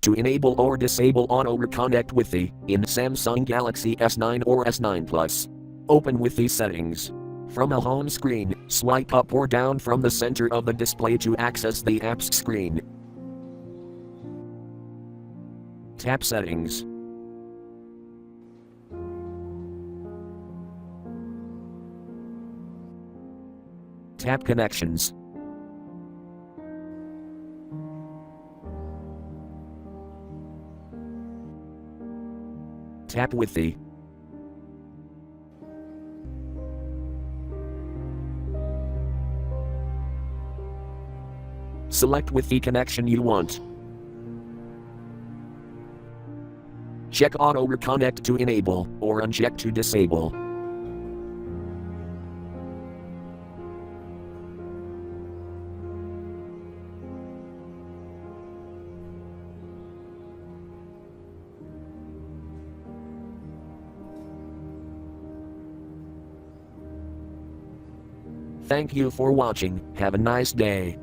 To enable or disable auto reconnect Wi-Fi in Samsung Galaxy S9 or S9 Plus, open Wi-Fi settings. From a home screen, swipe up or down from the center of the display to access the app's screen. Tap Settings. Tap Connections. Tap Wi-Fi. Select Wi-Fi connection you want. Check Auto Reconnect to enable, or uncheck to disable. Thank you for watching. Have a nice day.